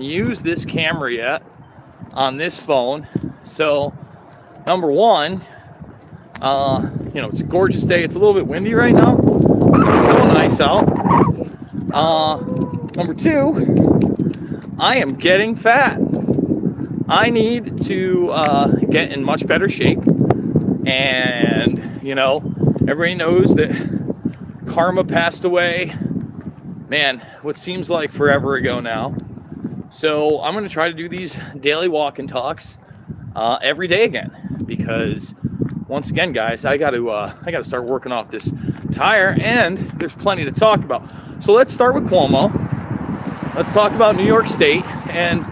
use this camera yet on this phone. So number one, it's a gorgeous day. It's a little bit windy right now. It's so nice out. Number two, I am getting fat. I need to get in much better shape. And, everybody knows that Karma passed away, man, what seems like forever ago now. So I'm going to try to do these daily walk and talks every day again, because once again, guys, I got to start working off this tire, and there's plenty to talk about. So let's start with Cuomo. Let's talk about New York State, and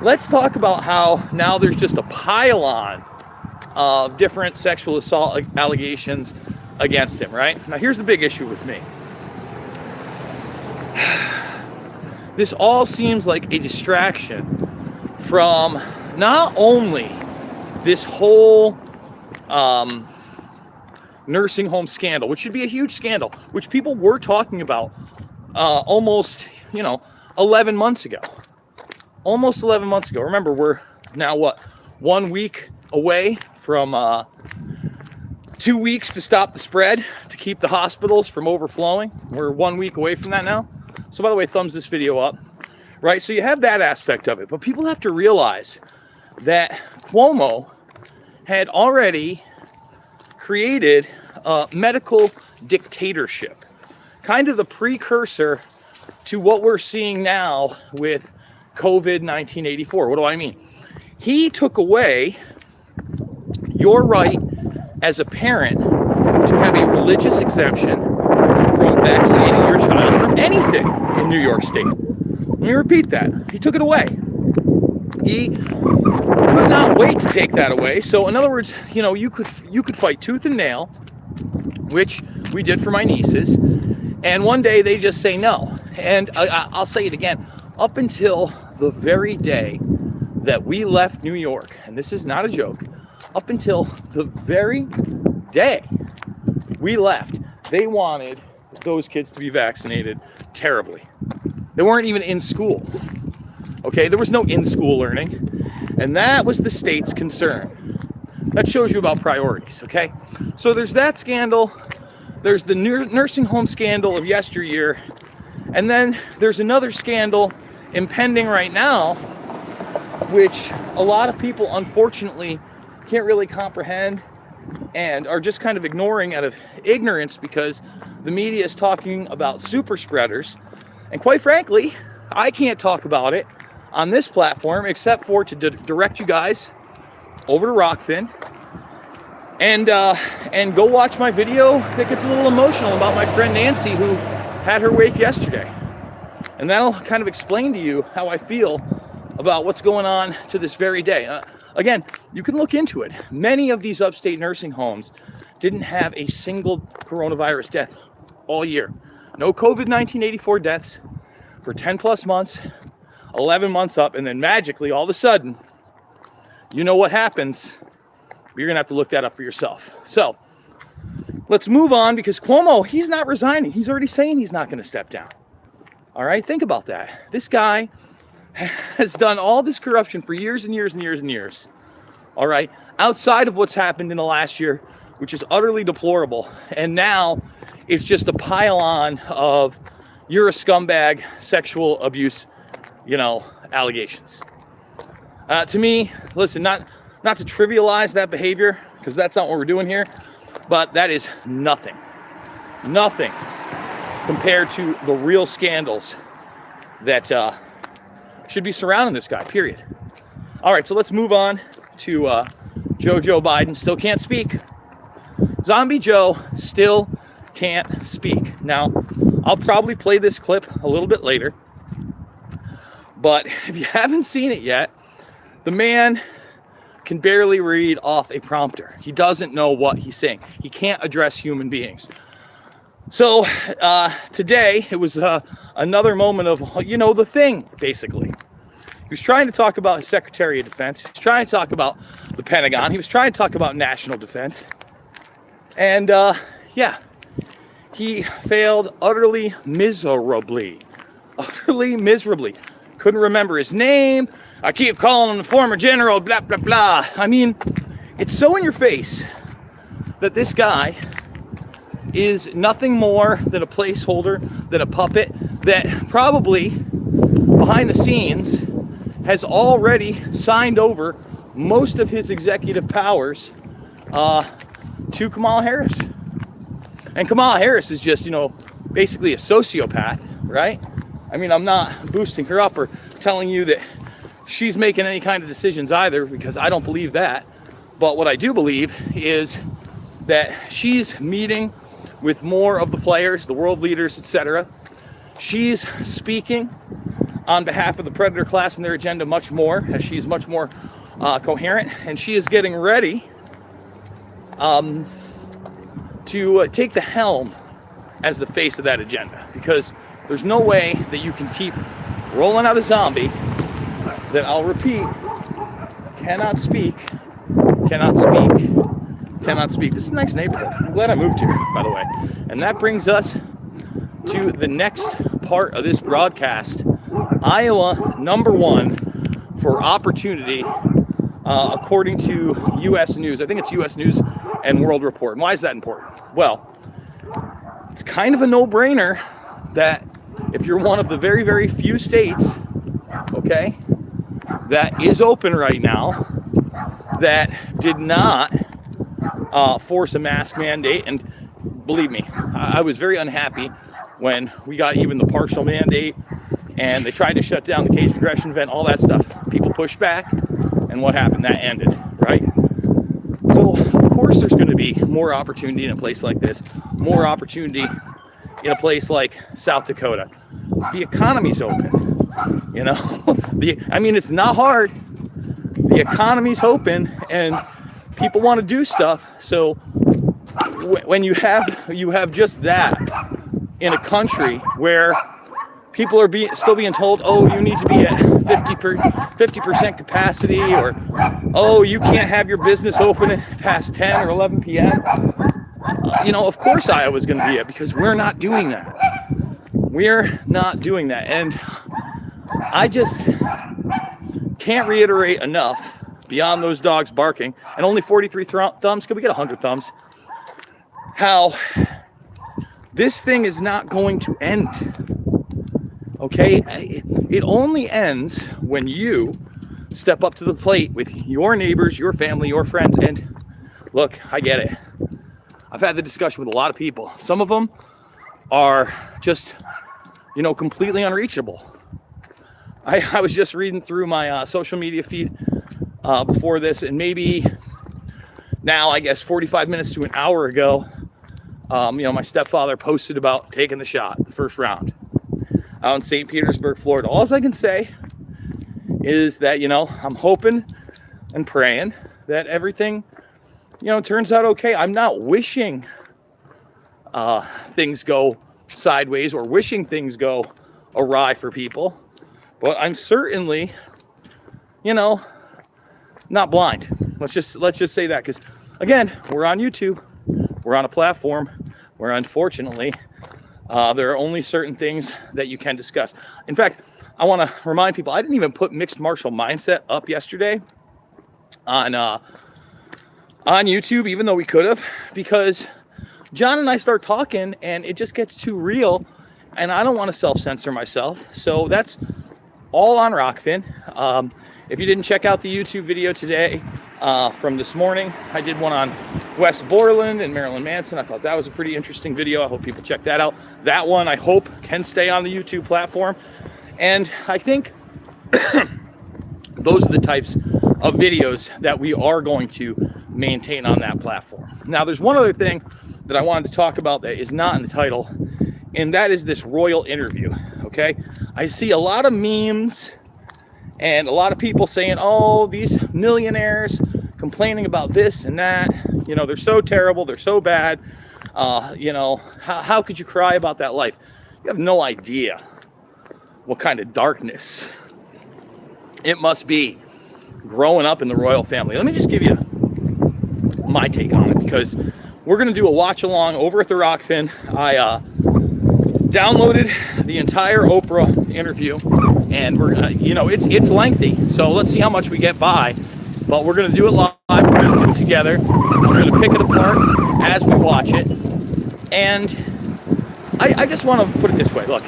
let's talk about how now there's just a pile-on of different sexual assault allegations against him, right? Now, here's the big issue with me. This all seems like a distraction from not only this whole nursing home scandal, which should be a huge scandal, which people were talking about almost, 11 months ago. Almost 11 months ago. Remember, we're now, 1 week away from 2 weeks to stop the spread, to keep the hospitals from overflowing. We're 1 week away from that now. So by the way, thumbs this video up, right? So you have that aspect of it, but people have to realize that Cuomo had already created a medical dictatorship, kind of the precursor to what we're seeing now with COVID 1984. What do I mean? He took away your right as a parent to have a religious exemption from vaccinating your child from anything in New York State. Let me repeat that. He took it away. He could not wait to take that away. So in other words, you could fight tooth and nail, which we did for my nieces, and one day they just say no. And I'll say it again, up until the very day that we left New York, and this is not a joke, up until the very day we left, they wanted those kids to be vaccinated terribly. They weren't even in school. Okay, there was no in-school learning, and that was the state's concern. That shows you about priorities, okay? So there's that scandal, there's the nursing home scandal of yesteryear, and then there's another scandal impending right now, which a lot of people unfortunately can't really comprehend and are just kind of ignoring out of ignorance, because the media is talking about super spreaders. And quite frankly, I can't talk about it on this platform except for to direct you guys over to Rockfin and go watch my video that gets a little emotional about my friend Nancy, who had her wake yesterday. And that'll kind of explain to you how I feel about what's going on to this very day. Again, you can look into it. Many of these upstate nursing homes didn't have a single coronavirus death all year. No COVID 1984 deaths for 10 plus months, 11 months up, and then magically, all of a sudden, you know what happens. You're going to have to look that up for yourself. So let's move on, because Cuomo, he's not resigning. He's already saying he's not going to step down. All right, think about that. This guy has done all this corruption for years and years and years and years. All right, outside of what's happened in the last year, which is utterly deplorable. And now it's just a pile on of you're a scumbag, sexual abuse, allegations. To me, listen, not to trivialize that behavior, because that's not what we're doing here, but that is nothing compared to the real scandals that should be surrounding this guy, period. All right, so let's move on to Joe Biden. Still can't speak. Zombie Joe still can't speak. Now, I'll probably play this clip a little bit later, but if you haven't seen it yet, the man can barely read off a prompter. He doesn't know what he's saying. He can't address human beings. So today, it was another moment of, the thing, basically. He was trying to talk about his Secretary of Defense. He was trying to talk about the Pentagon. He was trying to talk about national defense. And, he failed utterly miserably. couldn't remember his name. I keep calling him the former general, blah, blah, blah. I mean, it's so in your face that this guy is nothing more than a placeholder, than a puppet that probably behind the scenes has already signed over most of his executive powers to Kamala Harris. And Kamala Harris is just, basically a sociopath, right? I mean, I'm not boosting her up or telling you that she's making any kind of decisions either, because I don't believe that. But what I do believe is that she's meeting with more of the players, the world leaders, etc. She's speaking on behalf of the Predator class and their agenda much more, as she's much more coherent, and she is getting ready to take the helm as the face of that agenda, because there's no way that you can keep rolling out a zombie that, I'll repeat, cannot speak. This is a nice neighborhood. I'm glad I moved here, by the way. And that brings us to the next part of this broadcast. Iowa, #1 for opportunity, according to U.S. News. I think it's U.S. News and World Report. And why is that important? Well, it's kind of a no-brainer that if you're one of the very, very few states, okay, that is open right now, that did not force a mask mandate. And believe me, I was very unhappy when we got even the partial mandate and they tried to shut down the cage aggression event, all that stuff. People pushed back, and what happened? That ended, right? So, of course, there's going to be more opportunity in a place like this, more opportunity in a place like South Dakota. The economy's open, I mean, it's not hard. The economy's open, and people want to do stuff. So when you have just that in a country where people are still being told, oh, you need to be at 50% capacity, or oh, you can't have your business open past 10 or 11 p.m. Of course Iowa's going to be it, because we're not doing that. We're not doing that. And I just can't reiterate enough, beyond those dogs barking, and only 43 thumbs, could we get 100 thumbs, how this thing is not going to end. Okay? It only ends when you step up to the plate with your neighbors, your family, your friends. And look, I get it. I've had the discussion with a lot of people. Some of them are just, completely unreachable. I was just reading through my social media feed before this, and maybe now, I guess 45 minutes to an hour ago, my stepfather posted about taking the shot, the first round, out in St. Petersburg, Florida. All I can say is that, I'm hoping and praying that everything, turns out okay. I'm not wishing things go sideways or wishing things go awry for people, but I'm certainly, not blind. Let's just say that, because again, we're on YouTube, we're on a platform where unfortunately there are only certain things that you can discuss. In fact, I want to remind people, I didn't even put Mixed Martial Mindset up yesterday on YouTube, even though we could have, because John and I start talking and it just gets too real, and I don't want to self-censor myself. So that's all on Rockfin. If you didn't check out the YouTube video today from this morning, I did one on Wes Borland and Marilyn Manson. I thought that was a pretty interesting video. I hope people check that out. That one, I hope, can stay on the YouTube platform. And I think those are the types of videos that we are going to maintain on that platform. Now, there's one other thing that I wanted to talk about that is not in the title, and that is this royal interview, okay? I see a lot of memes and a lot of people saying, oh, these millionaires complaining about this and that, they're so terrible, they're so bad, how could you cry about that life? You have no idea what kind of darkness it must be growing up in the royal family. Let me just give you my take on it, because we're going to do a watch along over at the Rockfin. I downloaded the entire Oprah interview and we're gonna, it's lengthy, so let's see how much we get by. But we're gonna do it live. We're gonna do it together. We're gonna pick it apart as we watch it. And I just want to put it this way. Look,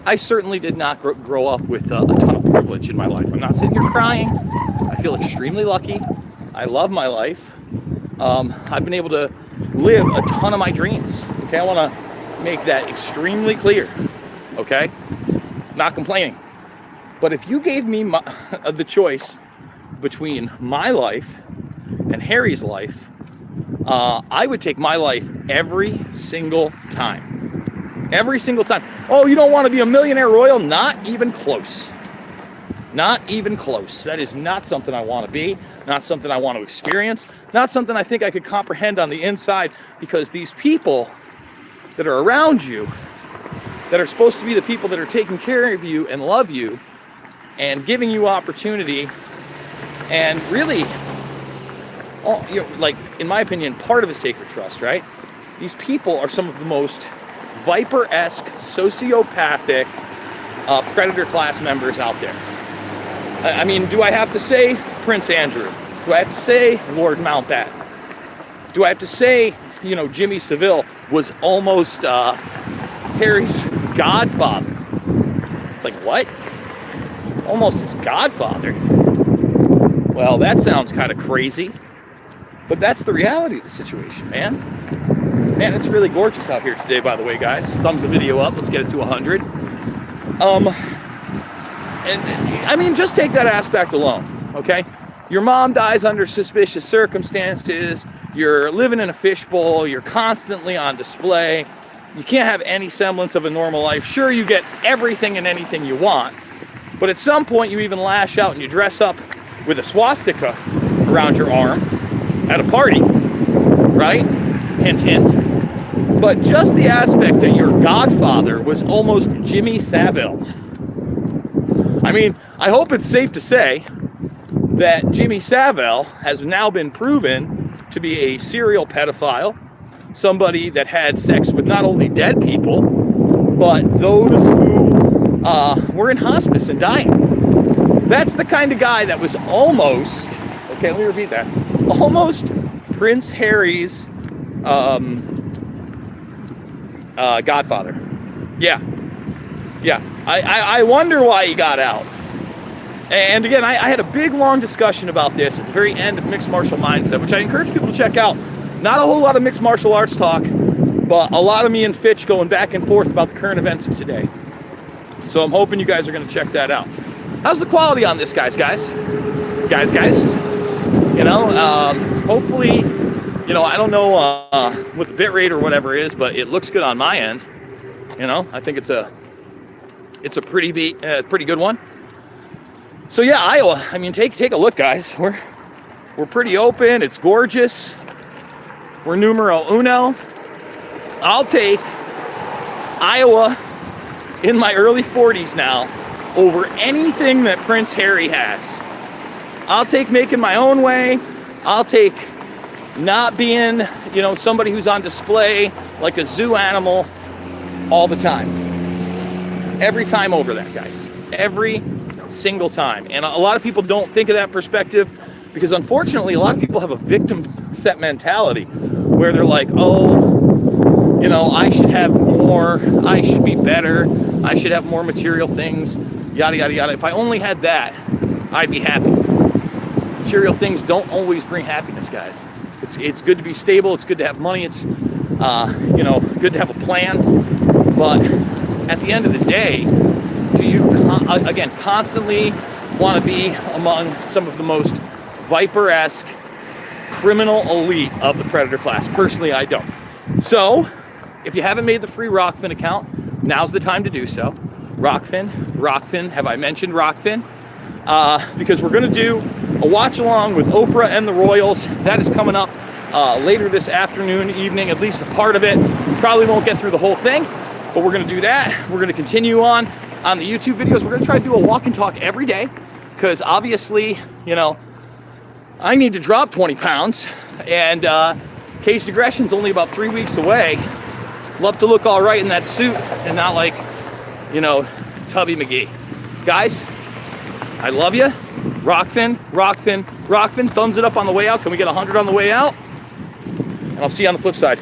I certainly did not grow up with a ton of privilege in my life. I'm not sitting here crying. I feel extremely lucky. I love my life. I've been able to live a ton of my dreams. Okay, I want to make that extremely clear. Okay, not complaining. But if you gave me the choice between my life and Harry's life, I would take my life every single time. Every single time. Oh, you don't want to be a millionaire royal? Not even close. Not even close. That is not something I want to be. Not something I want to experience. Not something I think I could comprehend on the inside, because these people that are around you, that are supposed to be the people that are taking care of you and love you and giving you opportunity, and really, like, in my opinion, part of a sacred trust, right? These people are some of the most Viper-esque, sociopathic, predator class members out there. I mean, do I have to say Prince Andrew? Do I have to say Lord Mountbatten? Do I have to say, Jimmy Savile was almost Harry's godfather? It's like, what? Almost his godfather? Well, that sounds kind of crazy, but that's the reality of the situation, man. Man, it's really gorgeous out here today, by the way, guys. Thumbs the video up. Let's get it to 100. And I mean, just take that aspect alone, okay? Your mom dies under suspicious circumstances. You're living in a fishbowl. You're constantly on display. You can't have any semblance of a normal life. Sure, you get everything and anything you want, but at some point you even lash out and you dress up with a swastika around your arm at a party, right? Hint, hint. But just the aspect that your godfather was almost Jimmy Savile. I mean, I hope it's safe to say that Jimmy Savile has now been proven to be a serial pedophile, somebody that had sex with not only dead people, but those who were in hospice and dying. That's the kind of guy that was almost, okay, let me repeat that, almost Prince Harry's godfather. Yeah. I wonder why he got out. And again, I had a big, long discussion about this at the very end of Mixed Martial Mindset, which I encourage people to check out. Not a whole lot of mixed martial arts talk, but a lot of me and Fitch going back and forth about the current events of today. So I'm hoping you guys are going to check that out. How's the quality on this, guys? Hopefully, I don't know what the bit rate or whatever is, but it looks good on my end. I think it's a pretty good one. So yeah, Iowa. I mean, take a look, guys. We're pretty open. It's gorgeous. We're numero uno. I'll take Iowa in my early 40s now over anything that Prince Harry has. I'll take making my own way. I'll take not being, somebody who's on display like a zoo animal all the time. Every time over that, guys. Every single time. And a lot of people don't think of that perspective because, unfortunately, a lot of people have a victim set mentality where they're like, I should have more, I should be better, I should have more material things, yada, yada, yada. If I only had that, I'd be happy. Material things don't always bring happiness, guys. It's good to be stable, it's good to have money, it's good to have a plan, but at the end of the day, do you constantly want to be among some of the most Viper-esque criminal elite of the predator class? Personally, I don't. So if you haven't made the free Rockfin account, now's the time to do so. Rockfin, have I mentioned Rockfin? Because we're going to do a watch along with Oprah and the Royals. That is coming up later this afternoon, evening, at least a part of it. We probably won't get through the whole thing, but we're going to do that. We're going to continue on the YouTube videos. We're going to try to do a walk and talk every day because obviously, I need to drop 20 pounds and Caged Aggression's only about 3 weeks away. Love to look all right in that suit and not like, Tubby McGee. Guys, I love you. Rockfin, Rockfin, Rockfin. Thumbs it up on the way out. Can we get 100 on the way out? And I'll see you on the flip side.